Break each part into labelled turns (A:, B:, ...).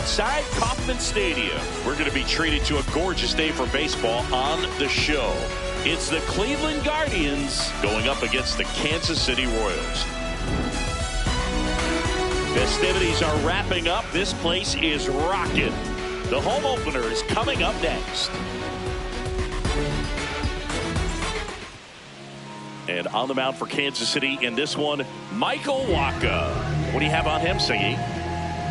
A: inside Kauffman Stadium. We're going to be treated to a gorgeous day for baseball on the show. It's the Cleveland Guardians going up against the Kansas City Royals. Festivities are wrapping up. This place is rocking. The home opener is coming up next. And on the mound for Kansas City in this one, Michael Wacha. What do you have on him, Siggy?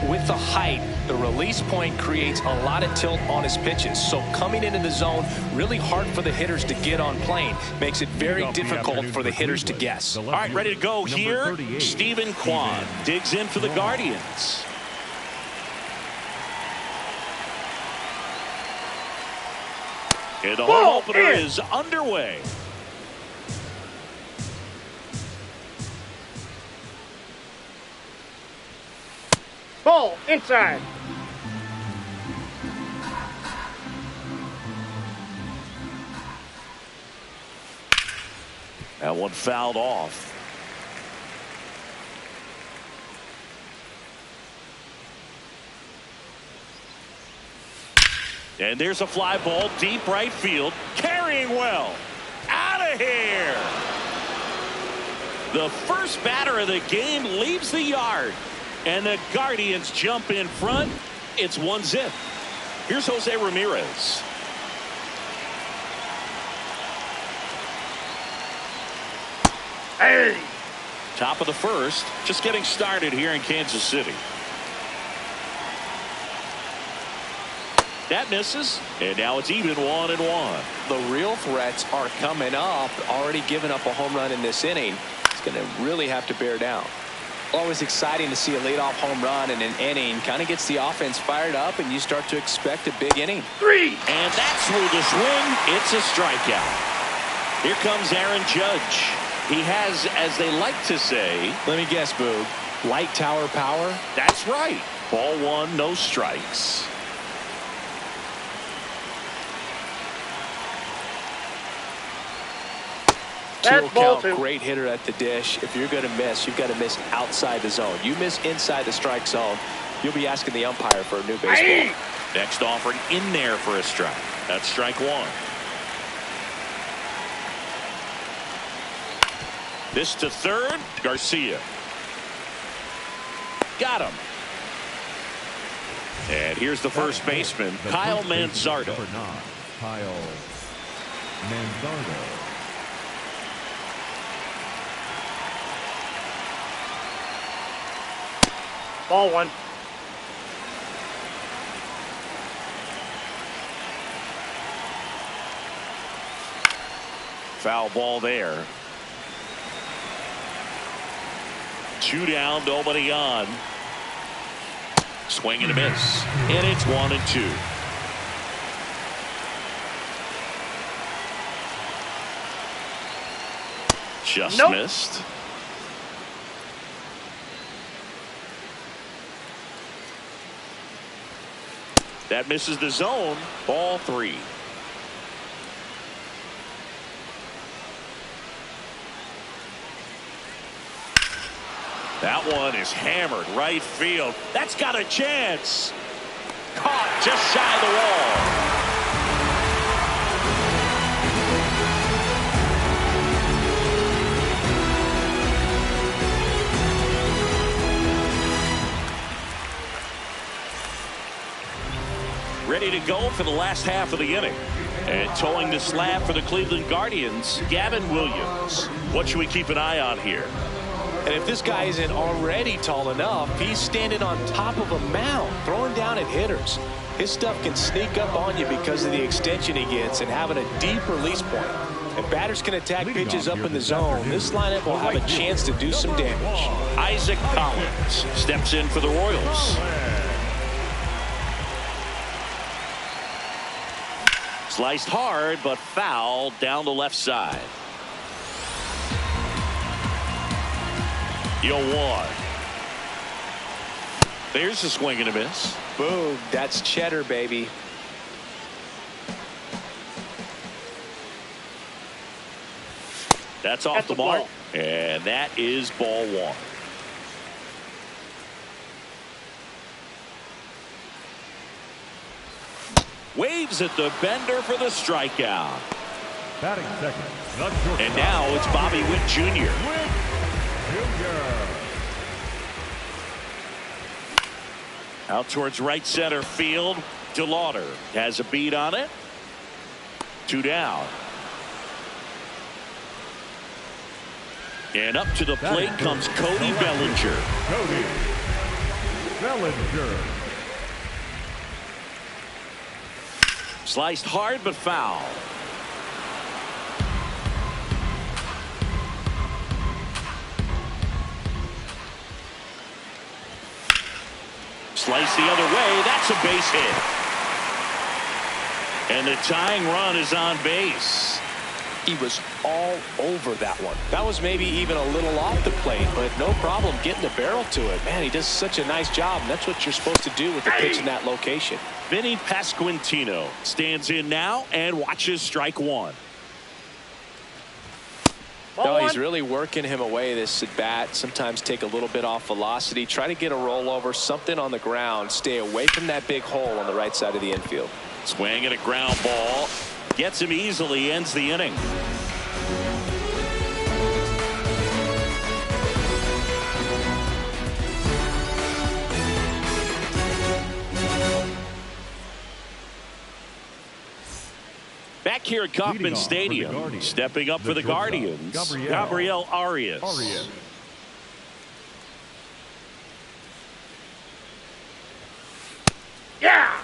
B: With the height, the release point creates a lot of tilt on his pitches. So coming into the zone, really hard for the hitters to get on plane. Makes it very difficult for the hitters to guess.
A: All right, ready to go here. Stephen Kwan digs in for the Guardians. And the home opener is underway.
C: Ball inside.
A: That one fouled off. And there's a fly ball deep right field. Carrying well. Out of here. The first batter of the game leaves the yard. And the Guardians jump in front. It's 1-0. Here's Jose Ramirez.
C: Hey.
A: Top of the first. Just getting started here in Kansas City. That misses. And now it's even 1-1.
B: The real threats are coming up. Already giving up a home run in this inning. It's going to really have to bear down. Always exciting to see a leadoff home run in an inning. Kind of gets the offense fired up, and you start to expect a big inning.
C: 3.
A: And that's through the swing. It's a strikeout. Here comes Aaron Judge. He has, as they like to say,
B: let me guess, Boog, light tower power?
A: That's right. Ball 1, no strikes.
B: Two count, great hitter at the dish. If you're going to miss, you've got to miss outside the zone. You miss inside the strike zone, you'll be asking the umpire for a new baseball.
A: Next offering in there for a strike. That's strike 1. This to third. Garcia. Got him. And here's the first baseman, Kyle Manzardo.
D: Kyle Manzardo.
C: Ball 1.
A: Foul ball there. 2 down, nobody on. Swing and a miss. And it's 1-2. Just missed. That misses the zone. Ball 3. That one is hammered right field. That's got a chance. Caught just shy of the wall. Ready to go for the last half of the inning. And towing the slab for the Cleveland Guardians, Gavin Williams. What should we keep an eye on here?
B: And if this guy isn't already tall enough, he's standing on top of a mound, throwing down at hitters. His stuff can sneak up on you because of the extension he gets and having a deep release point. If batters can attack pitches up in the zone, this lineup will have a chance to do some damage.
A: Isaac Collins steps in for the Royals. Sliced hard, but foul down the left side. 0-1. There's a swing and a miss.
B: Boom. That's cheddar, baby.
A: That's off the mark. And that is ball 1. Waves at the bender for the strikeout.
D: Batting second.
A: And now it's Bobby Witt Jr. Out towards right center field. DeLauder has a beat on it. 2 down. And up to the plate comes Cody Bellinger.
D: Cody Bellinger.
A: Sliced hard but foul. Slice the other way. That's a base hit. And the tying run is on base.
B: He was all over that one. That was maybe even a little off the plate, but no problem getting the barrel to it. Man, he does such a nice job, and that's what you're supposed to do with the pitch in that location.
A: Vinny Pasquantino stands in now and watches strike one.
B: No, he's really working him away this at bat. Sometimes take a little bit off velocity. Try to get a rollover, something on the ground. Stay away from that big hole on the right side of the infield.
A: Swing at a ground ball. Gets him easily. Ends the inning. Back here at Kauffman Stadium, stepping up for the Guardians, Gabriel Arias.
C: Yeah!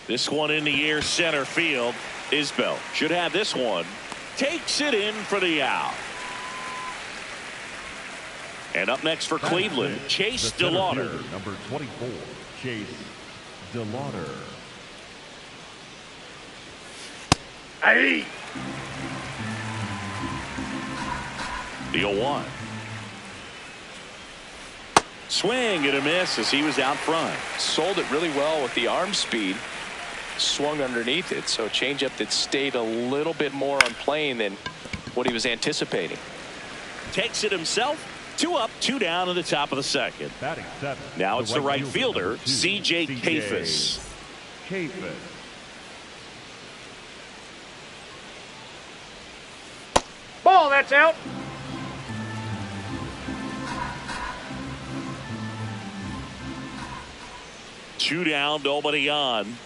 A: This one in the air center field. Isbell should have this one. Takes it in for the out. And up next for Cleveland, Chase DeLauder.
D: Number 24, Chase DeLauder.
C: Hey!
A: The 0-1. Swing and a miss as he was out front.
B: Sold it really well with the arm speed. Swung underneath it, so a changeup that stayed a little bit more on plane than what he was anticipating.
A: Takes it himself. 2 up, 2 down in the top of the second.
D: Batting seven.
A: Now it's the right fielder, C.J. Kafis.
D: Kafis.
C: Ball, that's out.
A: Two down, nobody on.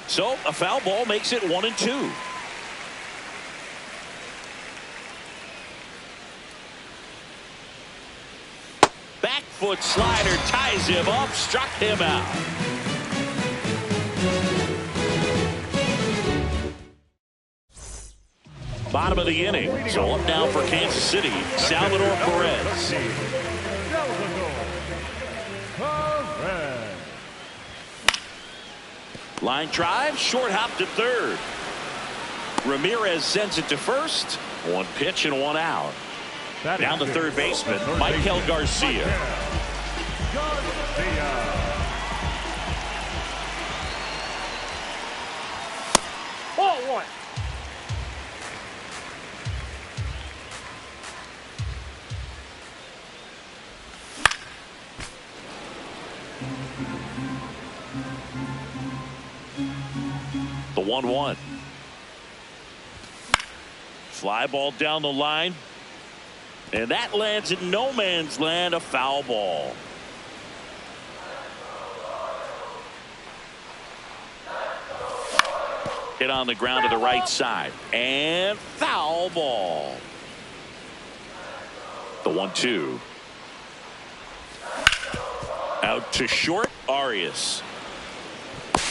A: So a foul ball makes it 1-2. Back foot slider ties him up, struck him out. Bottom of the inning. So up now for Kansas City, Salvador Perez. Line drive, short hop to third. Ramirez sends it to first. 1 pitch and 1 out. Down to third baseman, Michael Garcia.
C: Ball 1.
A: The 1-1. Fly ball down the line. And that lands in no man's land, a foul ball. Hit on the ground to the right side. And foul ball. The 1-2. Out to short, Arias.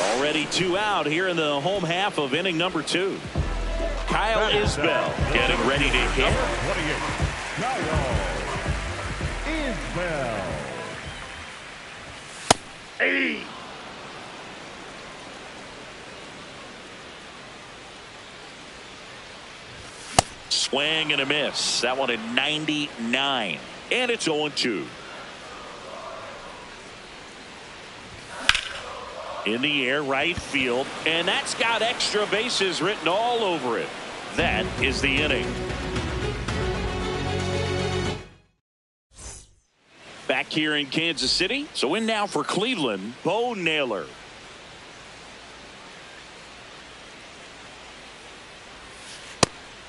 A: Already 2 out here in the home half of inning number 2. Kyle Isbell getting ready to hit.
D: Isbell.
C: Hey!
A: Swing and a miss. That one at 99. And it's 0-2. In the air, right field, and that's got extra bases written all over it. That is the inning. Back here in Kansas City. So in now for Cleveland, Bo Naylor.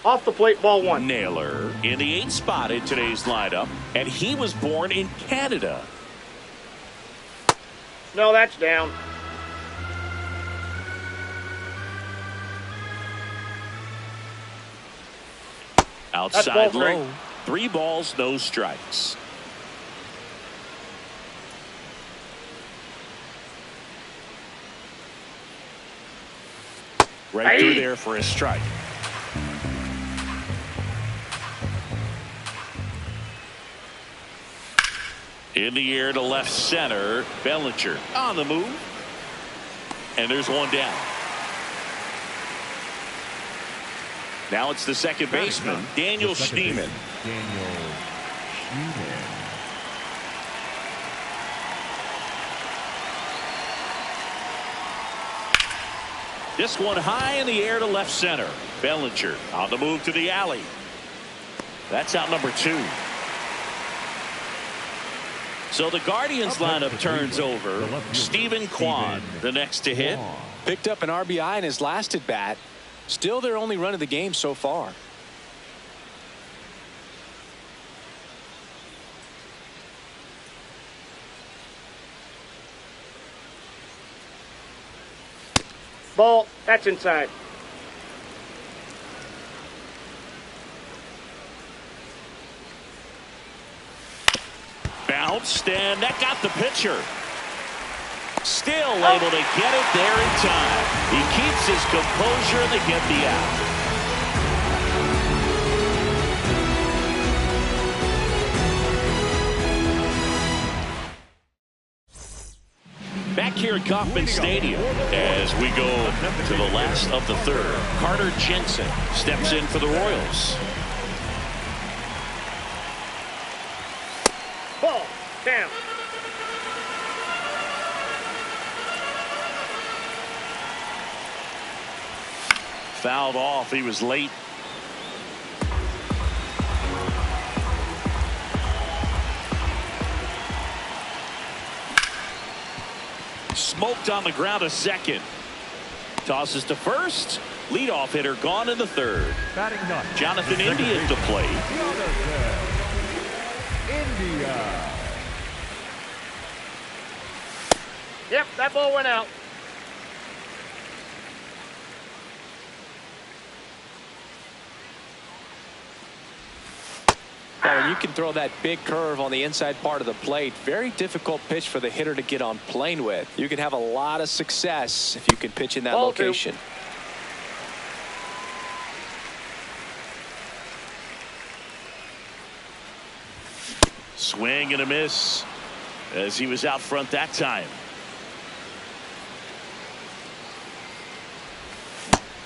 C: Off the plate, ball one.
A: Naylor in the 8th spot in today's lineup, and he was born in Canada.
C: No, that's down.
A: Outside low. 3 balls, no strikes. Right through there for a strike. In the air to left center. Bellinger on the move. And there's one down. Now it's the second baseman, Daniel Schneemann. This one high in the air to left center. Bellinger on the move to the alley. That's out number 2. So the Guardians lineup turns over. Stephen Kwan, the next to hit.
B: Picked up an RBI in his last at bat. Still their only run of the game so far.
C: Ball, that's inside.
A: Bounced, and that got the pitcher. Still able to get it there in time. He keeps his composure and they get the out. Back here at Kauffman Stadium as we go to the last of the 3rd. Carter Jensen steps in for the Royals.
C: Ball, down.
A: Fouled off. He was late. Smoked on the ground to second. Tosses to first. Leadoff hitter gone in the 3rd. Jonathan India to play.
D: India.
C: Yep, that ball went out.
B: Well, you can throw that big curve on the inside part of the plate. Very difficult pitch for the hitter to get on plane with. You can have a lot of success if you can pitch in that
C: Ball
B: location.
C: 2.
A: Swing and a miss as he was out front that time.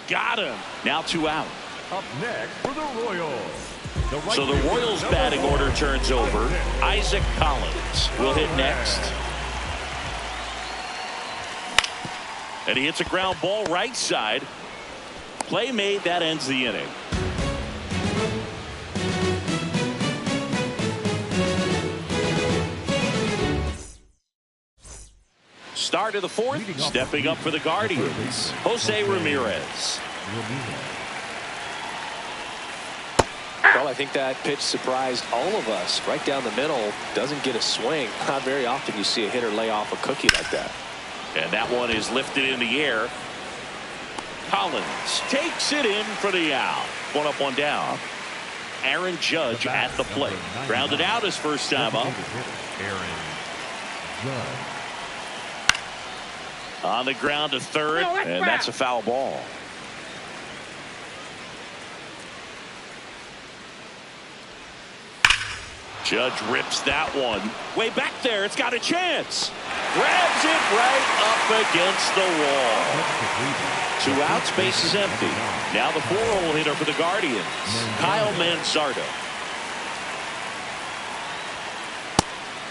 A: Got him. Now 2 out.
D: Up next for the Royals.
A: So the Royals batting order turns over. Isaac Collins will hit next. And he hits a ground ball right side. Play made. That ends the inning. Start of the 4th. Stepping up for the Guardians, Jose Ramirez.
B: Well, I think that pitch surprised all of us. Right down the middle, doesn't get a swing. Not very often you see a hitter lay off a cookie like that.
A: And that one is lifted in the air. Collins takes it in for the out. 1 up, 1 down. Aaron Judge at the plate. Grounded out his first time up.
D: Aaron Judge.
A: On the ground to 3rd, and that's a foul ball. Judge rips that one. Way back there, it's got a chance. Grabs it right up against the wall. 2 outs, base is empty. Now the 4-hole hitter for the Guardians, Kyle Manzardo.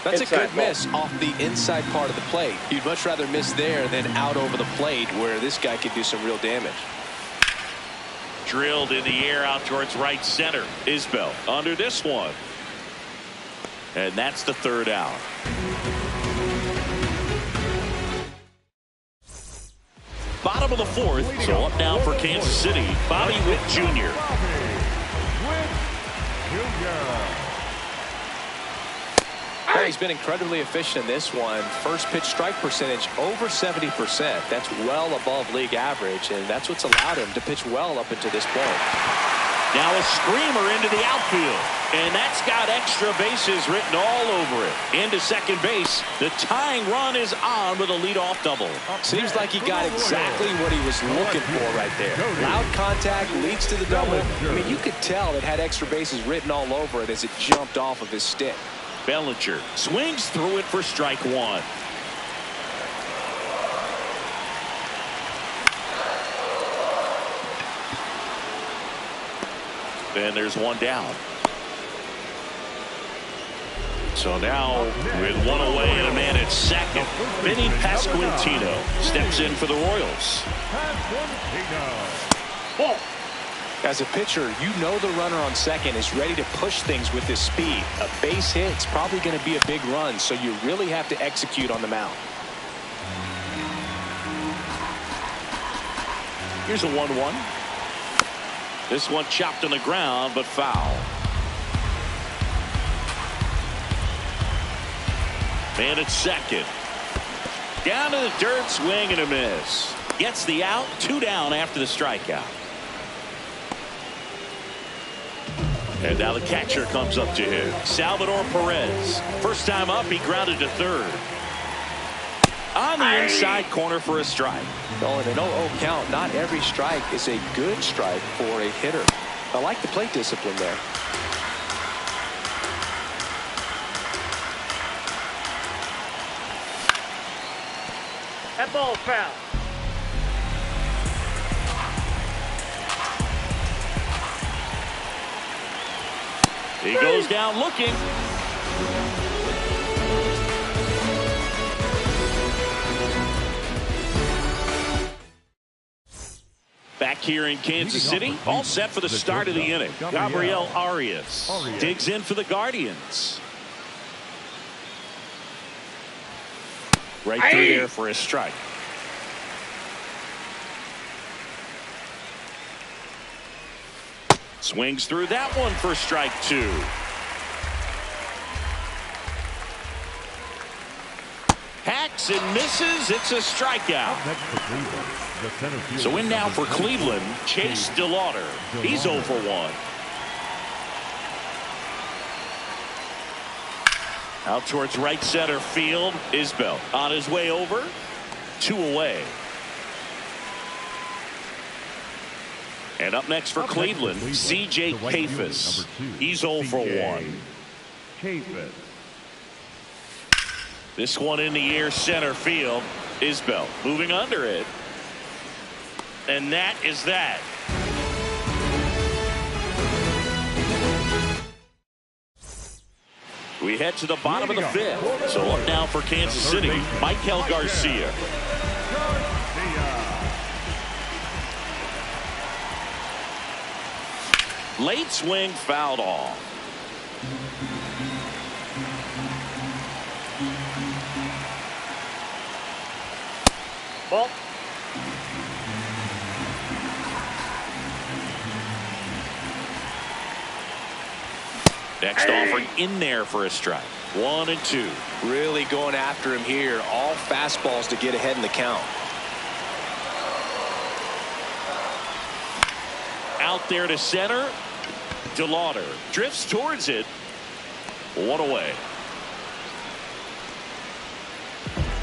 B: That's
C: inside
B: a good
C: ball.
B: miss off the inside part of the plate. You'd much rather miss there than out over the plate where this guy could do some real damage.
A: Drilled in the air out towards right center. Isbell under this one. And that's the third out. Bottom of the fourth. So up now for Kansas City, Bobby Witt Jr.
B: Yeah, he's been incredibly efficient in this one. First pitch strike percentage over 70%. That's well above league average, and that's what's allowed him to pitch well up until this point.
A: Now a screamer into the outfield, and that's got extra bases written all over it. Into second base. The tying run is on with a leadoff double.
B: Seems like he got exactly what he was looking for right there. Loud contact leads to the double. I mean, you could tell it had extra bases written all over it as it jumped off of his stick.
A: Bellinger swings through it for strike one. And there's one down. So now with one away and a man at second, Vinny Pasquantino steps in for the Royals.
C: Ball.
B: As a pitcher, you know the runner on second is ready to push things with his speed. A base hit is probably going to be a big run, so you really have to execute on the mound.
A: Here's a 1-1. This one chopped on the ground, but foul. Man at second. Down to the dirt, swing and a miss. Gets the out, 2 down after the strikeout. And now the catcher comes up to him. Salvador Perez. First time up, he grounded to third. On the inside corner for a strike.
B: Well, in an 0-0 count, not every strike is a good strike for a hitter. I like the plate discipline there.
C: That ball's foul.
A: He goes down looking. Back here in Kansas City, all set for the start of the inning. Gabriel Arias digs in for the Guardians. Right through there for a strike. Swings through that one for strike 2. Hacks and misses. It's a strikeout. So in now for Cleveland, Chase DeLauder. He's 0 for 1. Out towards right center field. Isbell on his way over. 2 away. And up next for Cleveland, C.J. Kafis. He's 0 for 1. This one in the air center field. Isbell moving under it. And that is that. We head to the bottom of the 5th. So up now for Kansas City, Michael Garcia. Late swing fouled off.
C: Ball.
A: Next offering in there for a strike. 1 and 2.
B: Really going after him here. All fastballs to get ahead in the count.
A: Out there to center. DeLauder drifts towards it. 1 away.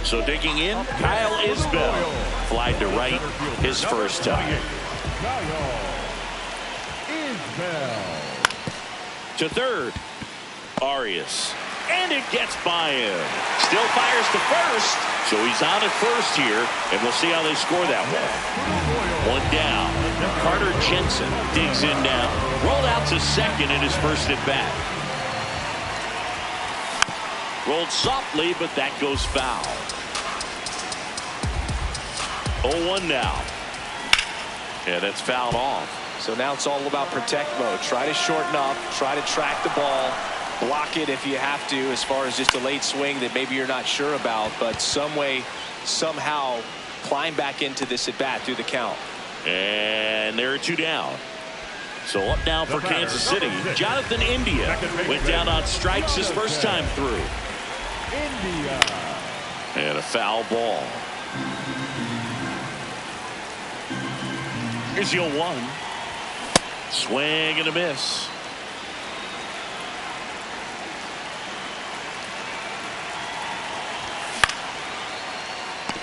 A: So digging in, Kyle Isbell. Flied to right, his first time. To third, Arias. And it gets by him. Still fires to first. So he's on at first here, and we'll see how they score that one. 1 down. Carter Jensen digs in now. Rolled out to second in his first at bat. Rolled softly, but that goes foul. 0-1 now. And it's fouled off.
B: So now it's all about protect mode. Try to shorten up, try to track the ball, block it if you have to, as far as just a late swing that maybe you're not sure about, but some way, somehow climb back into this at bat through the count.
A: And there are 2 down. So up now for Kansas City. Jonathan India went down on strikes his first time through.
D: India.
A: And a foul ball. Here's the 0-1. Swing and a miss.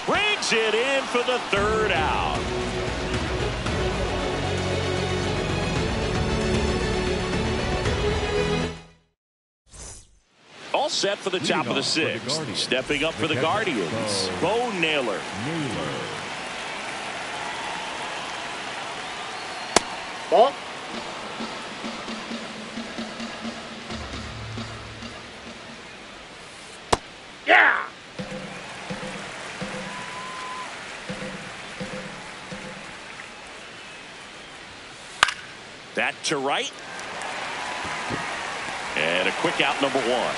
A: Brings it in for the 3rd out. All set for the top of the 6th. Stepping up for the Guardians, Bo Naylor.
C: Ball. Yeah.
A: That to right. And a quick out, number 1.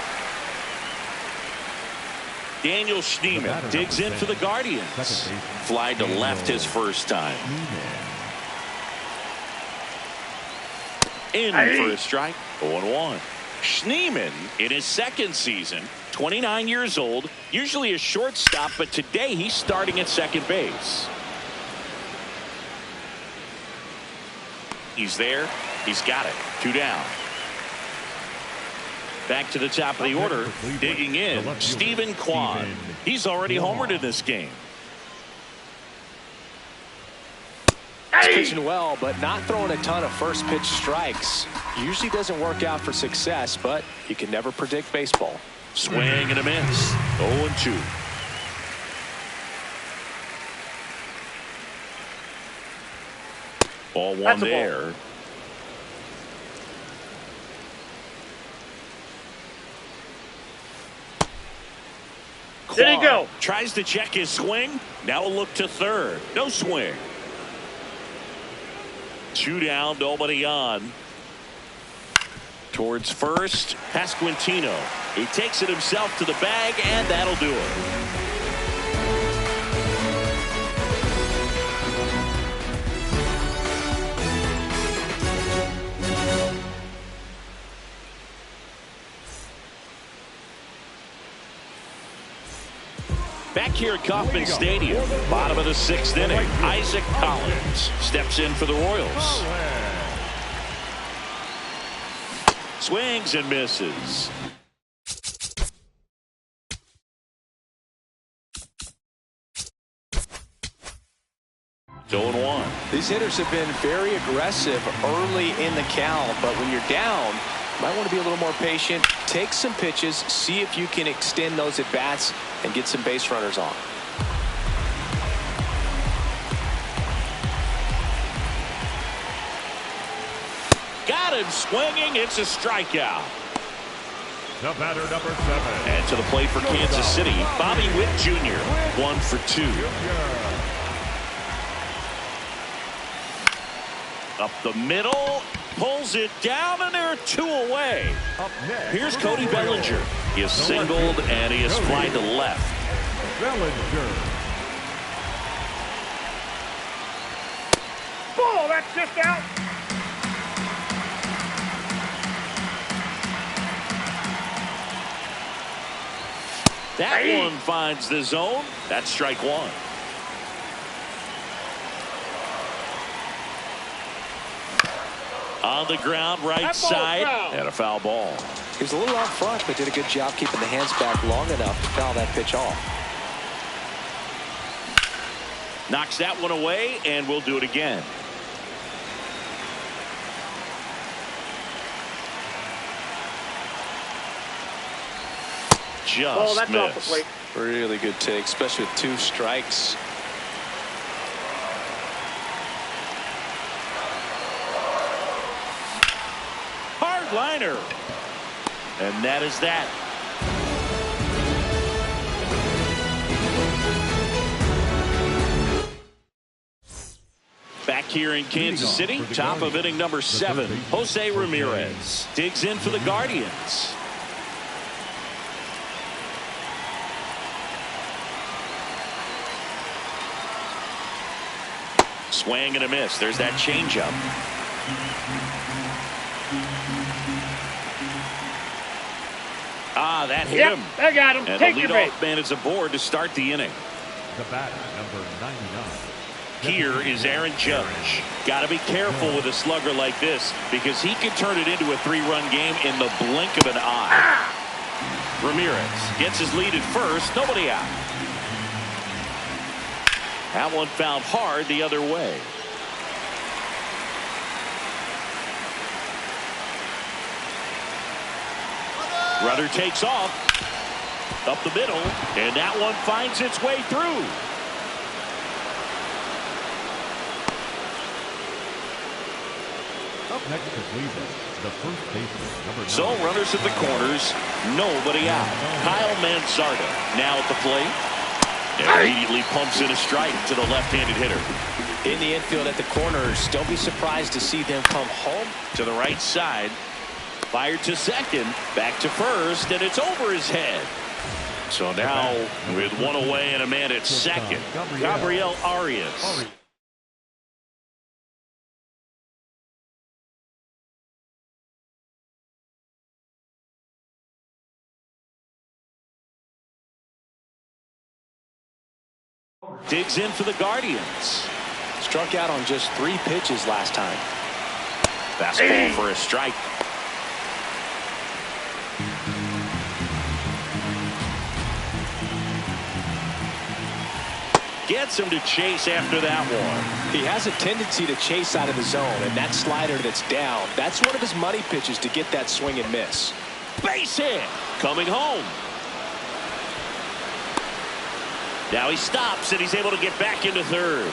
A: Daniel Schneemann digs in for the Guardians. Fly to left his first time. In for a strike. 0-1. Schneemann in his 2nd season, 29 years old, usually a shortstop, but today he's starting at second base. He's there. He's got it. 2 down. Back to the top of the order, digging in, Stephen Kwan. He's already homered in this game.
B: He's pitching well, but not throwing a ton of first pitch strikes. Usually doesn't work out for success, but you can never predict baseball.
A: Swing and a miss. 0-2. Ball 1 there.
C: There you go.
A: Tries to check his swing. Now a look to 3rd. No swing. 2 down, nobody on. Towards first, Pasquantino. He takes it himself to the bag, and that'll do it. Back here at Kauffman Stadium, bottom of the 6th inning, Isaac Collins steps in for the Royals. Swings and misses. Going 1.
B: These hitters have been very aggressive early in the count, but when you're down, you might want to be a little more patient. Take some pitches, see if you can extend those at bats and get some base runners on.
A: Got him swinging. It's a strikeout.
D: The batter, number 7.
A: And to the plate for Kansas City, Bobby Witt Jr. 1 for 2. Up the middle, pulls it down, and there are 2 away.
D: Up next,
A: here's Cody Bellinger. He is singled, and he is flied to left.
D: Bellinger.
C: Ball. That's just out.
A: That one finds the zone. That's strike 1. On the ground, right side, and a foul ball.
B: He was a little out front, but did a good job keeping the hands back long enough to foul that pitch off.
A: Knocks that one away, and we'll do it again. Just
C: that's
A: missed.
C: off the plate.
B: Really good take, especially with 2 strikes.
A: Hard liner. And that is that. here in Kansas City. Top of inning number 7. Jose Ramirez digs in for the Guardians. Swing and a miss. There's that changeup. Ah, that hit him.
C: I got him.
A: And
C: Take
A: the
C: your bait.
A: leadoff man is aboard to start the inning.
D: The batter, number 99.
A: Here is Aaron Judge. Got to be careful with a slugger like this because he can turn it into a 3-run game in the blink of an eye. Ramirez gets his lead at first. Nobody out. That one fouled hard the other way. Runner takes off. Up the middle. And that one finds its way through.
D: Up next to Cleveland, the first baseman, number 9.
A: So runners at the corners. Nobody out. Kyle Manzardo now at the plate. Immediately pumps in a strike to the left-handed hitter.
B: In the infield at the corners, don't be surprised to see them come home.
A: To the right side. Fired to second. Back to first. And it's over his head. So now with one away and a man at second. Gabriel Arias. Digs in for the Guardians.
B: Struck out on just 3 pitches last time.
A: Fastball for a strike. Gets him to chase after that one.
B: He has a tendency to chase out of the zone, and that slider that's down, that's one of his money pitches to get that swing and miss.
A: Base hit. Coming home. Now he stops and he's able to get back into third.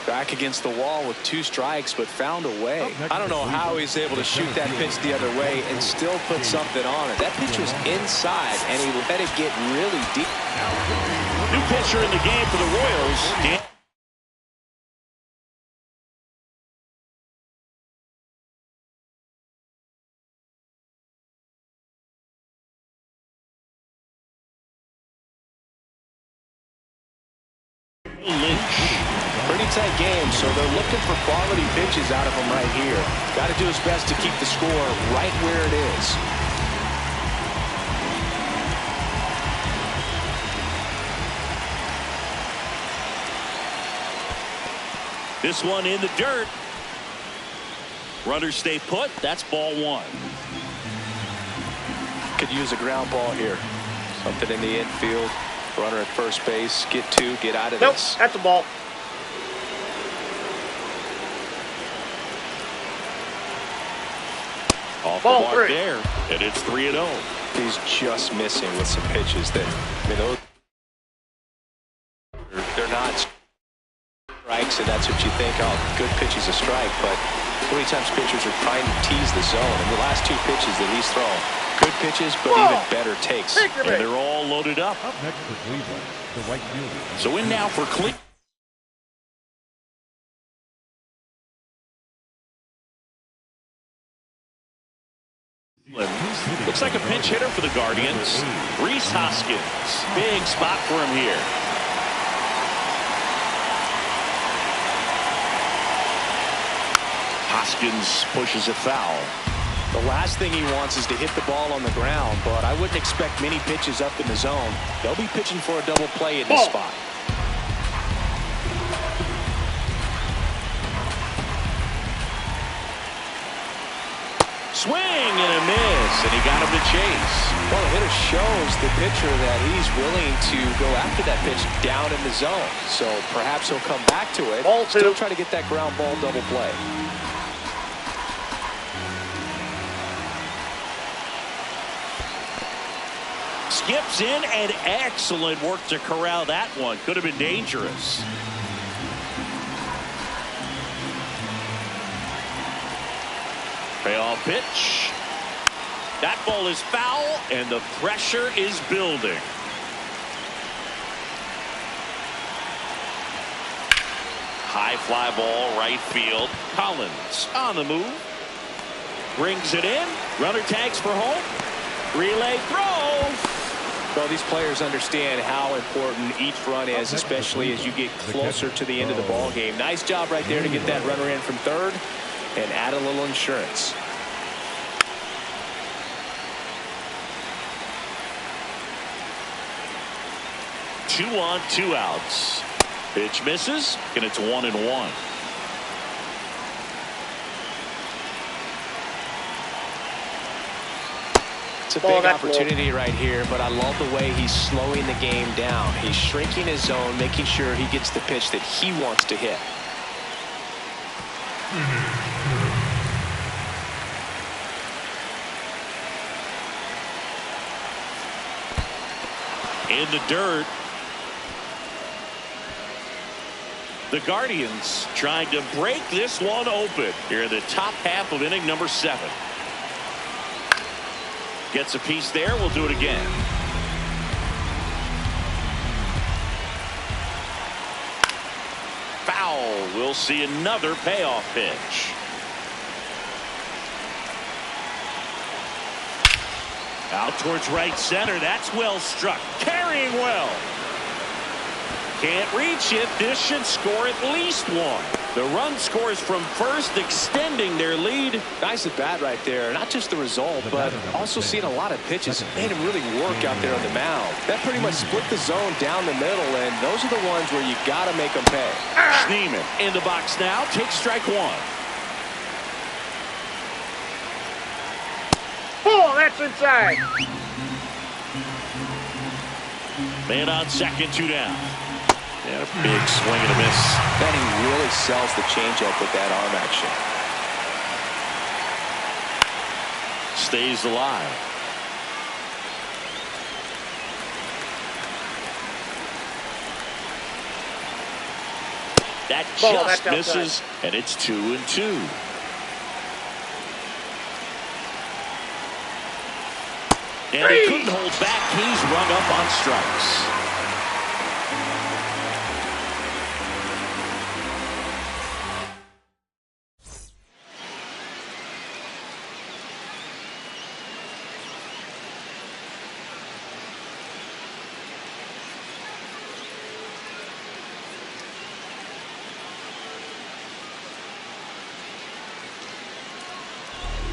B: Back against the wall with 2 strikes, but found a way. I don't know how he's able to shoot that pitch the other way and still put something on it. That pitch was inside, and he let it get really deep.
A: New pitcher in the game for the Royals.
B: Pretty tight game, so they're looking for quality pitches out of him right here. Got to do his best to keep the score right where it is.
A: This one in the dirt. Runners stay put. That's ball 1.
B: Could use a ground ball here. Something in the infield. Runner at first base. Get 2. Get out of this.
C: Nope, that's a ball.
A: Off
C: Ball
A: the mark
C: 3.
A: there. And it's 3-0.
B: He's just missing with some pitches that, they're not strikes, and that's what you think, oh, good pitch is a strike, but so many times pitchers are trying to tease the zone, and the last 2 pitches that he's thrown, good pitches, but even better takes.
A: And they're all loaded up.
D: Up next for Cleveland, the right fielder.
A: So in now for Cleveland. Looks like a pinch hitter for the Guardians. Rhys Hoskins. Big spot for him here. Hoskins pushes it foul.
B: The last thing he wants is to hit the ball on the ground, but I wouldn't expect many pitches up in the zone. They'll be pitching for a double play in this spot.
A: Swing and a miss, and he got him to chase.
B: Well, the hitter shows the pitcher that he's willing to go after that pitch down in the zone. So perhaps he'll come back to it.
C: Ball 2.
B: Still try to get that ground ball double play.
A: Skips in, and excellent work to corral that one. Could have been dangerous. Payoff pitch. That ball is foul, and the pressure is building. High fly ball right field. Collins on the move. Brings it in. Runner tags for home. Relay throw.
B: Well, these players understand how important each run is, especially as you get closer to the end of the ball game. Nice job right there to get that runner in from third and add a little insurance.
A: Two on, 2 outs. Pitch misses, and it's 1-1.
B: It's a big opportunity right here, but I love the way he's slowing the game down. He's shrinking his zone, making sure he gets the pitch that he wants to hit.
A: In the dirt. The Guardians trying to break this one open here in the top half of inning number 7. Gets a piece there. We'll do it again. Foul. We'll see another payoff pitch. Out towards right center. That's well struck. Carrying well. Can't reach it. This should score at least 1. The run scores from first, extending their lead.
B: Nice at bat right there. Not just the result, but also seeing a lot of pitches. It made him really work out there on the mound. That pretty much split the zone down the middle, and those are the ones where you got to make them pay.
A: Schneemann in the box now. Takes strike 1.
C: Oh, that's inside.
A: Man on second, 2 down. And a big swing and a miss.
B: Then he really sells the changeup with that arm action.
A: Stays alive. That just misses, and it's 2-2. And he couldn't hold back. He's rung up on strikes.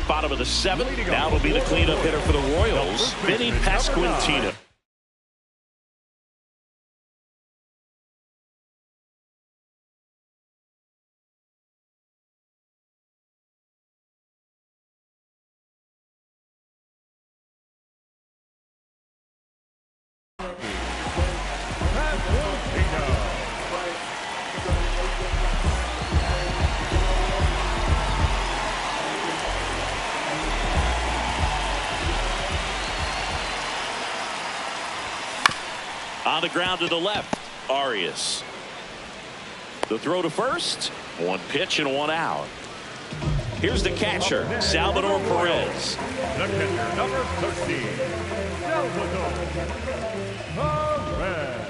A: Bottom of the 7th. Now will be the cleanup hitter for the Royals, Vinny Pasquantino. On the ground to the left, Arias. The throw to first. 1 pitch and 1 out. Here's the catcher, Salvador Perez.
D: The catcher, number 13, Salvador Perez.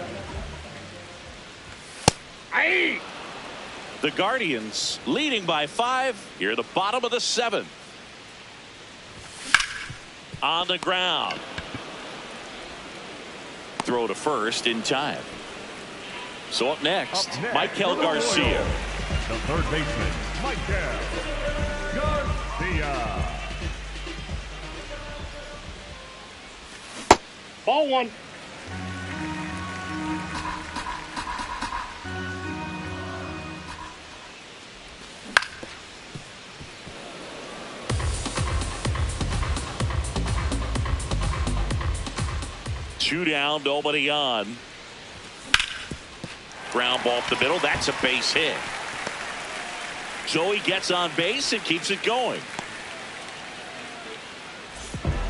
C: Aye.
A: The Guardians leading by 5 here at the bottom of the 7th. On the ground. Throw to first in time. So up next, Michael Garcia.
D: The third baseman, Michael Garcia.
C: Ball 1.
A: Two down, nobody on. Ground ball up the middle. That's a base hit. Joey gets on base and keeps it going.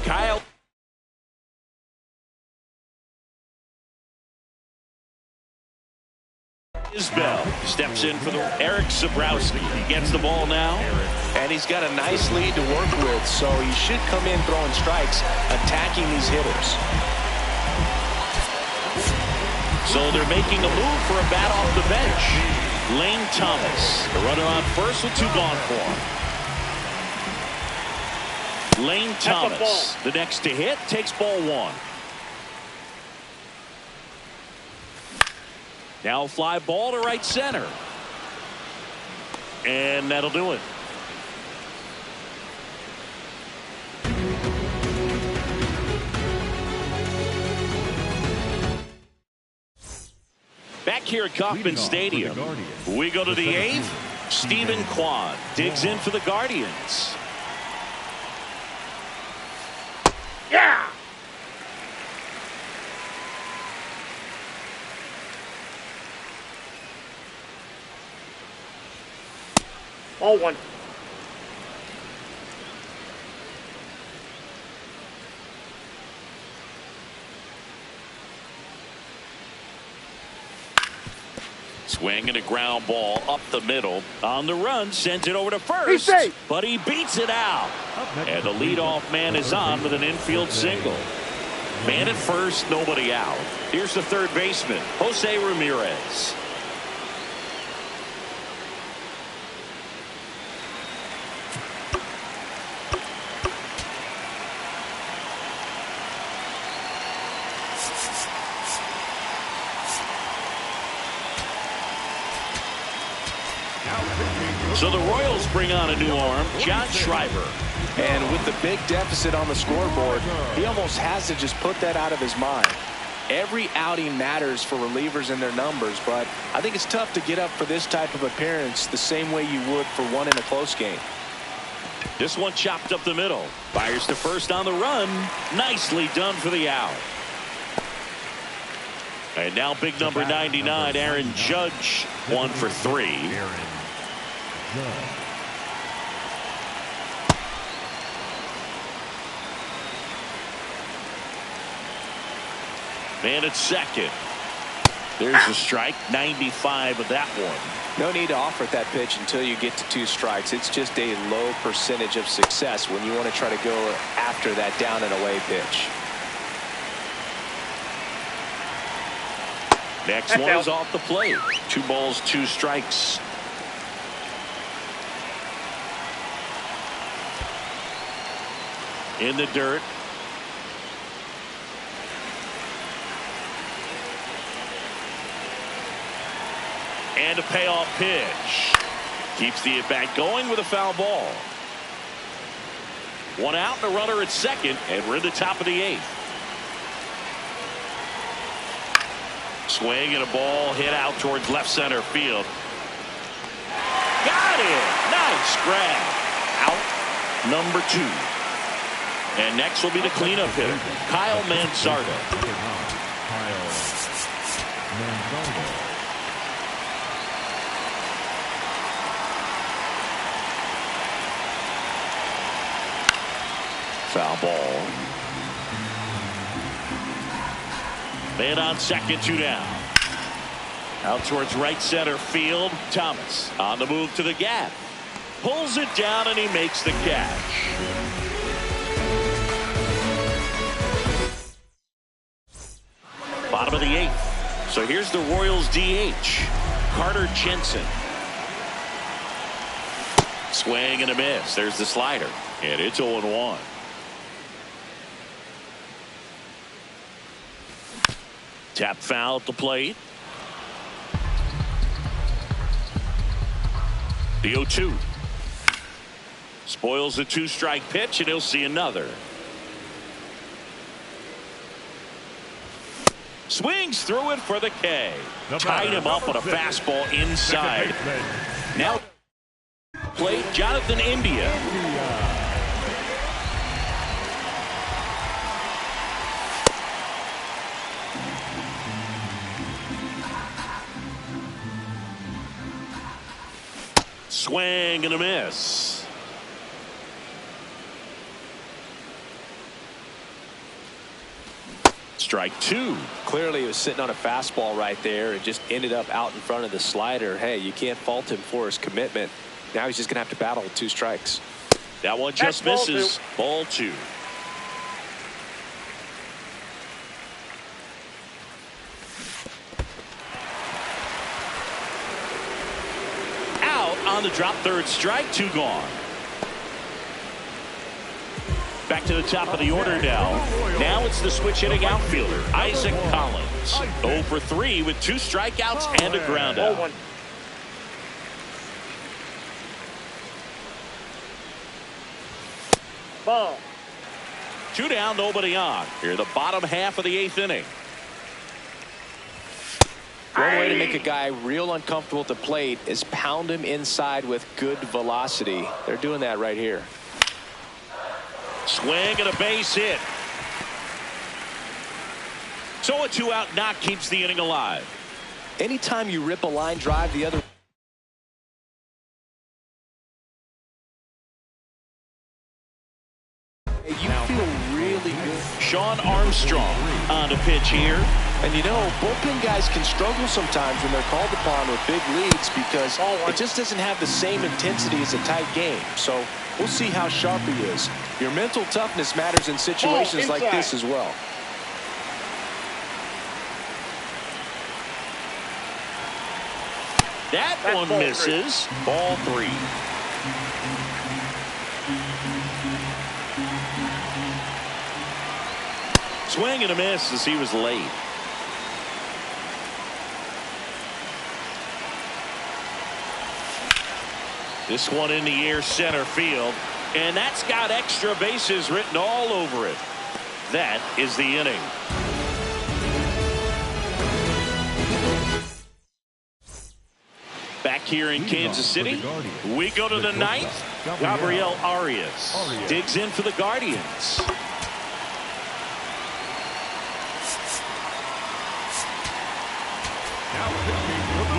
A: Kyle Isbell steps in for the Eric Zabrowski. He gets the ball now.
B: And he's got a nice lead to work with, so he should come in throwing strikes, attacking these hitters.
A: So they're making a move for a bat off the bench. Lane Thomas, the runner on first with 2 gone for him. Lane Thomas, the next to hit, takes ball 1. Now fly ball to right center. And that'll do it. Back here at Kauffman Stadium, we go to the 8th. Stephen Kwan digs in for the Guardians.
C: Yeah! Ball 1.
A: Swing and a ground ball up the middle. On the run, sends it over to first, but he beats it out. And the leadoff man is on with an infield single. Man at first, nobody out. Here's the third baseman, Jose Ramirez. So the Royals bring on a new arm, John Schreiber.
B: And with the big deficit on the scoreboard, he almost has to just put that out of his mind. Every outing matters for relievers and their numbers, but I think it's tough to get up for this type of appearance the same way you would for one in a close game.
A: This one chopped up the middle. Fires to first on the run. Nicely done for the out. And now big number 99, Aaron Judge, 1 for 3. Man at second. There's a strike. 95 of that one.
B: No need to offer that pitch until you get to 2 strikes. It's just a low percentage of success when you want to try to go after that down and away pitch.
A: Next one is off the plate. 2 balls, 2 strikes. In the dirt. And a payoff pitch. Keeps the at-bat going with a foul ball. 1 out and a runner at second, and we're in the top of the 8th. Swing and a ball hit out towards left center field. Got it. Nice grab. Out number 2. And next will be the cleanup hitter, Kyle Manzardo. Foul ball. Man on second, 2 down. Out towards right center field. Thomas on the move to the gap. Pulls it down and he makes the catch. Bottom of the 8th. So here's the Royals DH, Carter Jensen. Swing and a miss. There's the slider. And it's 0-1. Tap foul at the plate. The 0-2. Spoils the 2-strike pitch, and he'll see another. Swings through it for the K. Tied him up on a fastball inside. Now plate, Jonathan India. Swing and a miss. Strike 2.
B: Clearly he was sitting on a fastball right there and just ended up out in front of the slider. Hey, you can't fault him for his commitment. Now he's just going to have to battle with 2 strikes.
A: That one just misses. Ball 2. on the drop, third strike, 2 gone. Back to the top of the order now. Now it's the switch hitting outfielder, Isaac Collins. 0 for 3 with 2 strikeouts and a ground out.
C: Ball.
A: 2 down, nobody on. Here, the bottom half of the 8th inning.
B: One way to make a guy real uncomfortable at the plate is pound him inside with good velocity. They're doing that right here.
A: Swing and a base hit. So a 2-out knock keeps the inning alive.
B: Anytime you rip a line drive the other, you feel really good.
A: Sean Armstrong on the pitch here.
B: And you know, bullpen guys can struggle sometimes when they're called upon with big leads because it just doesn't have the same intensity as a tight game. So we'll see how sharp he is. Your mental toughness matters in situations like this as well.
A: That one misses. Ball 3. Swing and a miss as he was late. This one in the air, center field, and that's got extra bases written all over it. That is the inning. Back here in Kansas City, we go to the 9th. Gabriel Arias digs in for the Guardians.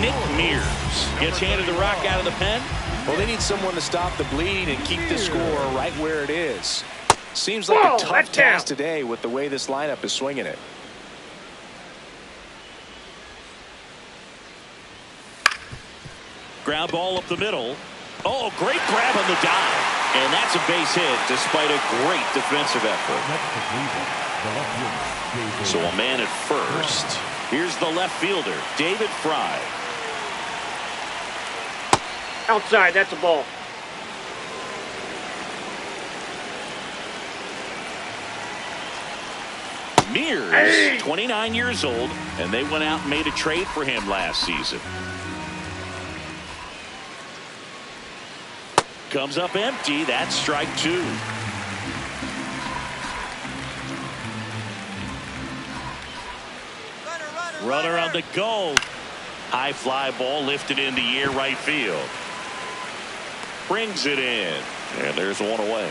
A: Nick Mears gets handed the rock out of the pen.
B: Well, they need someone to stop the bleed and keep the score right where it is. Seems like a tough task today with the way this lineup is swinging it.
A: Ground ball up the middle. Oh, great grab on the dive. And that's a base hit despite a great defensive effort. So a man at first. Here's the left fielder, David Fry.
C: Outside, that's a ball.
A: Mears, 29 years old, and they went out and made a trade for him last season. Comes up empty. That's strike 2. Runner on the go. High fly ball lifted in the air, right field. Brings it in. And there's one away.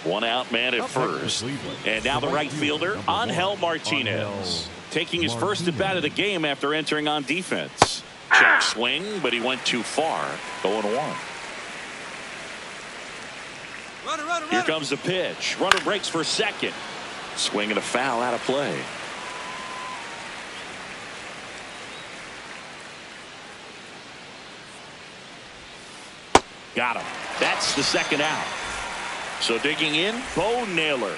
A: 1 out, man at first. And now the right fielder, Angel Martinez. Taking his first at bat of the game after entering on defense. Check swing, but he went too far. 0-1. Here comes the pitch. Runner breaks for second. Swing and a foul out of play. Got him. That's the second out. So digging in, Bo Naylor.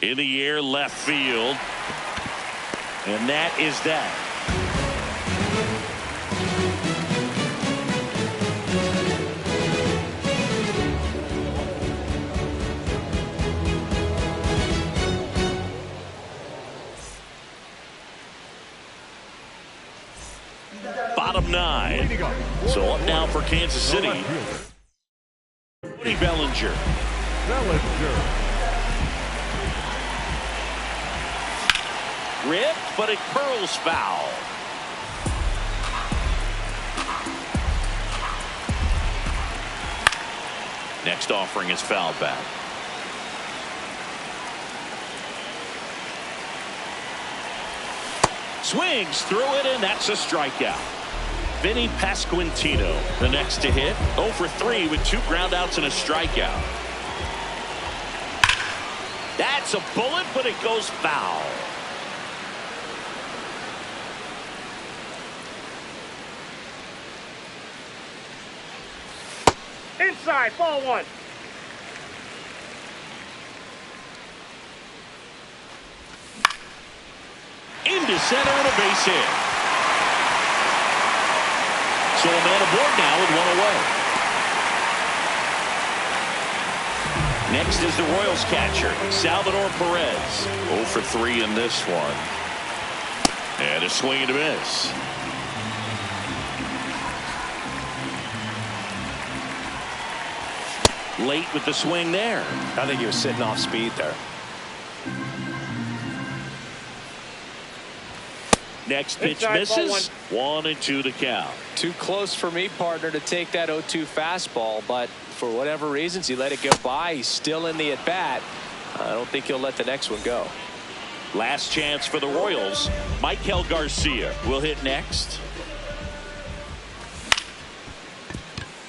A: In the air, left field. And that is that. Bottom 9. So up now for Kansas City. Cody Bellinger. Ripped, but it curls foul. Next offering is fouled back. Swings through it, and that's a strikeout. Vinny Pasquantino, the next to hit. 0 for 3 with 2 groundouts and a strikeout. That's a bullet, but it goes foul.
C: Inside, ball 1.
A: to center and a base hit. So a man aboard now with one away. Next is the Royals catcher, Salvador Perez. 0 for 3 in this one. And a swing and a miss. Late with the swing there.
B: I think he was sitting off speed there.
A: Next pitch misses. 1-2 to count.
B: Too close for me, partner, to take that 0-2 fastball, but for whatever reasons he let it go by. He's still in the at bat. I don't think he'll let the next one go.
A: Last chance for the Royals. Michael Garcia will hit next.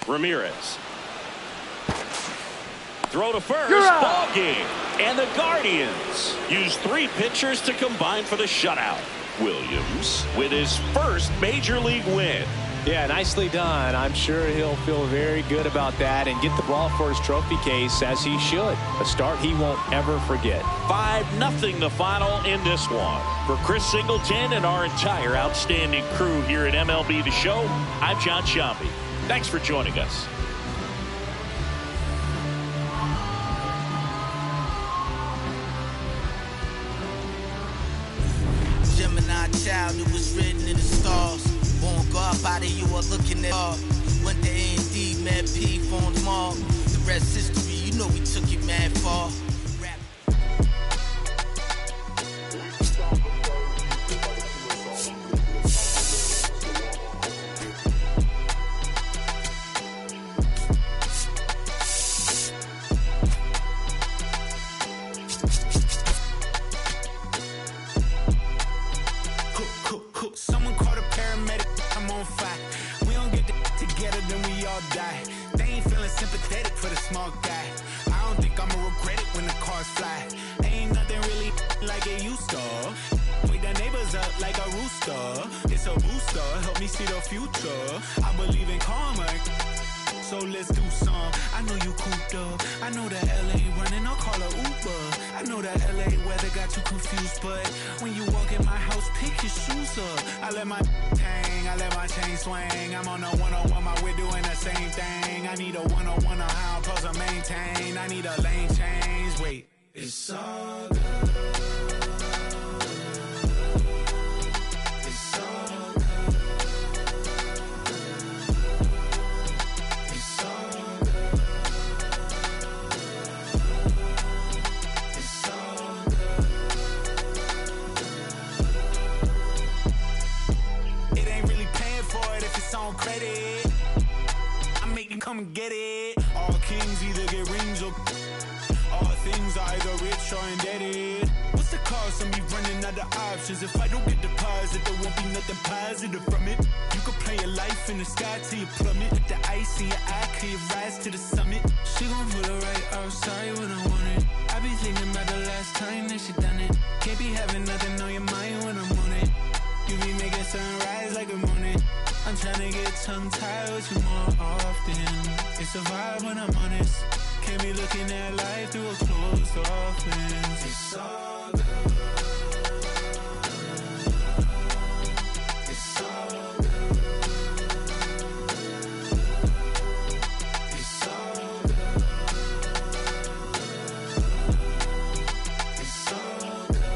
A: Ramirez. Throw to first. Ball game. And the Guardians use 3 pitchers to combine for the shutout. Williams with his first major league win.
B: Yeah, nicely done. I'm sure he'll feel very good about that and get the ball for his trophy case, as he should. A start he won't ever forget.
A: 5-0 the final in this one. For Chris Singleton and our entire outstanding crew here at MLB The Show, I'm John Sciambi. Thanks for joining us.
E: Gemini child, it was written in the stars. Born God body, you are looking at all. Went to A&D, Mad P, formed Mall. The rest history, you know we took it mad far.
F: Someone called a paramedic, I'm on fire. We don't get together, then we all die. They ain't feeling sympathetic for the small guy. I don't think I'ma regret it when the cars fly. Ain't nothing really like it used to. Wake the neighbors up like a rooster. It's a booster, help me see the future. I believe in karma, so let's do some. I know you cooped up. I know that LA running, I'll call a Uber. I know that LA weather got you confused, but when you walk in my house, pick your shoes up. I let my hang, I let my chain swing. I'm on a 101, my we're doing the same thing. I need a 101 on how I'm supposed to maintain. I need a lane change. Wait, it's all good. Credit, I make them come and get it. All kings either get rings or all things are either rich or indebted. What's the cost of me running out of options? If I don't get deposit, there won't be nothing positive from it. You could play your life in the sky till you plummet. With the ice in your eye, till you rise to the summit. She gon' put it right outside when I want it. I be thinking about the last time that she done it. Can't be having nothing on your mind when I'm on it. You be making sunrise like a morning. I'm tryna get tongue-tied with you more often. It's a vibe when I'm honest. Can't be looking at life through a closed off lens. It's all good. It's all good. It's all good. It's all good.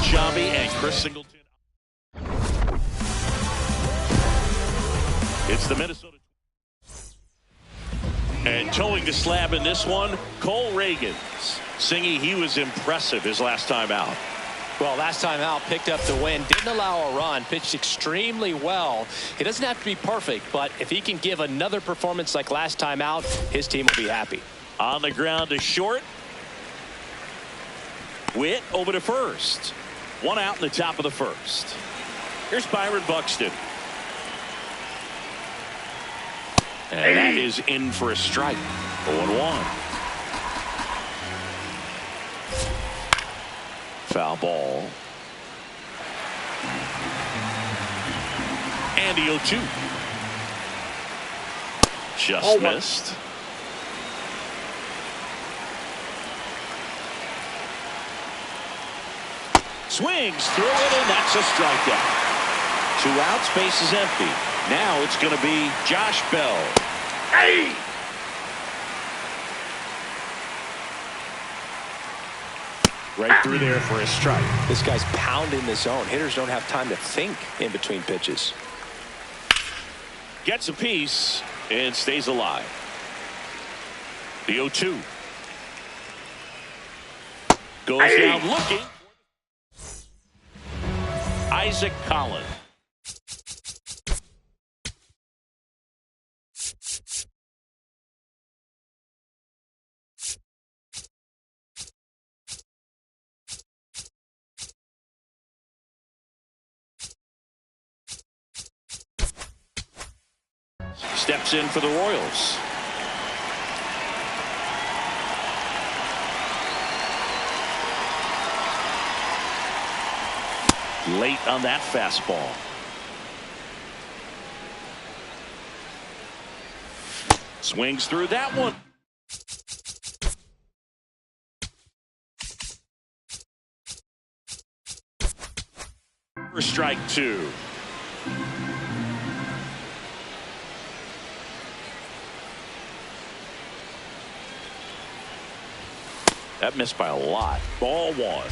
A: Shambi and Chris Singleton. It's the Minnesota. And towing the slab in this one, Cole Reagans. Singy, he was impressive his last time out.
B: Well, last time out, picked up the win, didn't allow a run, pitched extremely well. He doesn't have to be perfect, but if he can give another performance like last time out, his team will be happy.
A: On the ground to short. Witt over to first. One out in the top of the first. Here's Byron Buxton. And that is in for a strike. 0-1. Foul ball. And the 0-2. Just missed. Swings through it, and that's a strikeout. 2 outs, base is empty. Now it's going to be Josh Bell. Hey! Right through there for a strike.
B: This guy's pounding the zone. Hitters don't have time to think in between pitches.
A: Gets a piece and stays alive. The 0-2. Goes down looking. Isaac Collins. Steps in for the Royals. Late on that fastball. Swings through that one. For strike 2. That missed by a lot. Ball 1.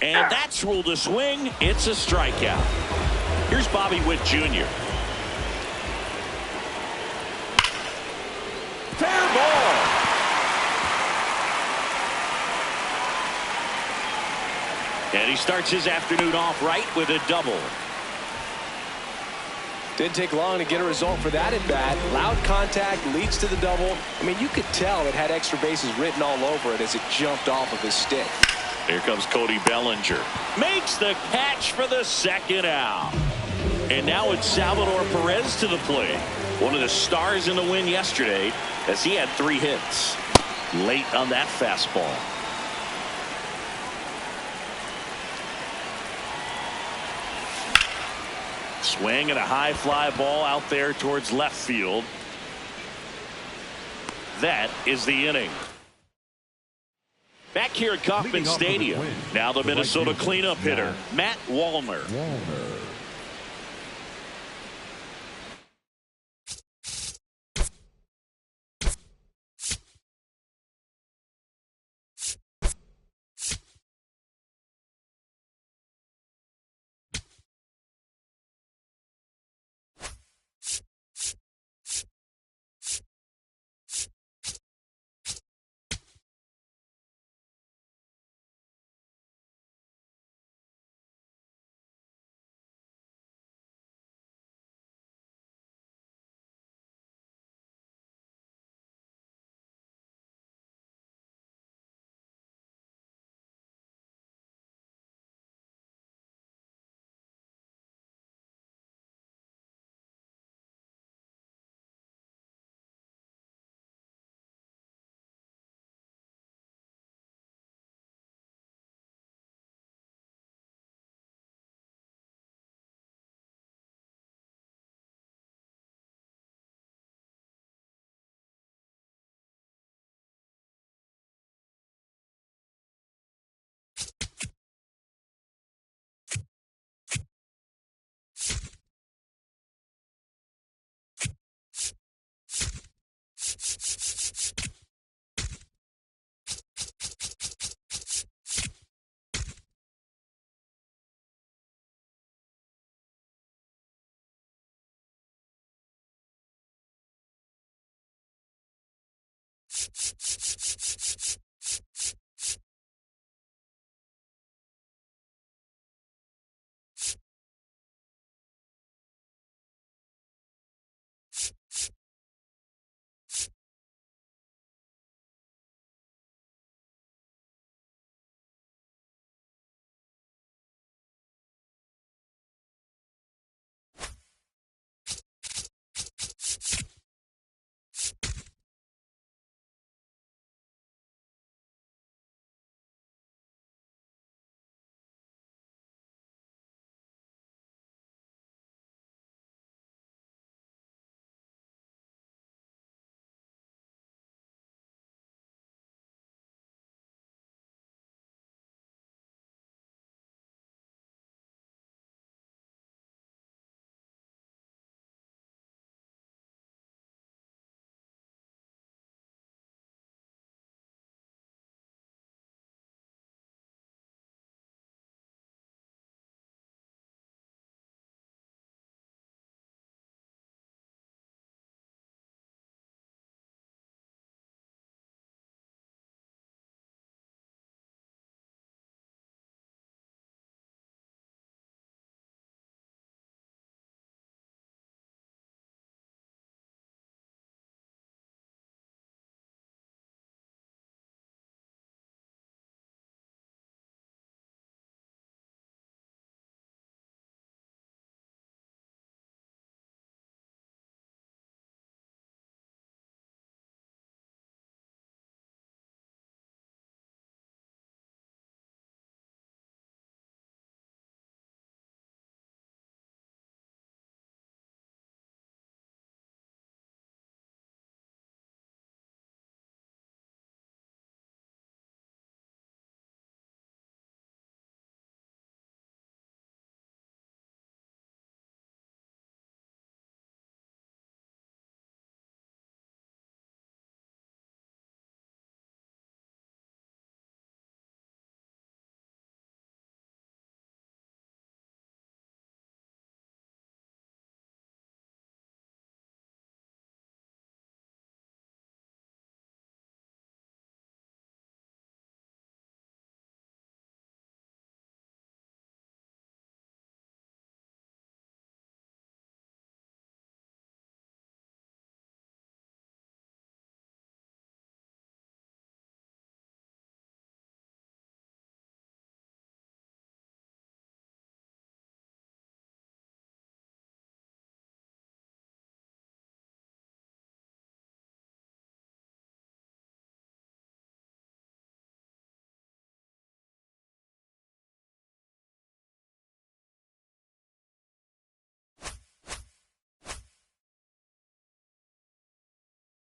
A: And that's ruled a swing. It's a strikeout. Here's Bobby Witt Jr. Fair ball. And he starts his afternoon off right with a double.
B: Didn't take long to get a result for that at bat. Loud contact leads to the double. I mean, you could tell it had extra bases written all over it as it jumped off of his stick.
A: Here comes Cody Bellinger. Makes the catch for the second out. And now it's Salvador Perez to the plate. One of the stars in the win yesterday as he had 3 hits. Late on that fastball. Swing and a high fly ball out there towards left field. That is the inning. Back here at Kauffman Stadium. Now the Minnesota cleanup hitter, Matt Wallner.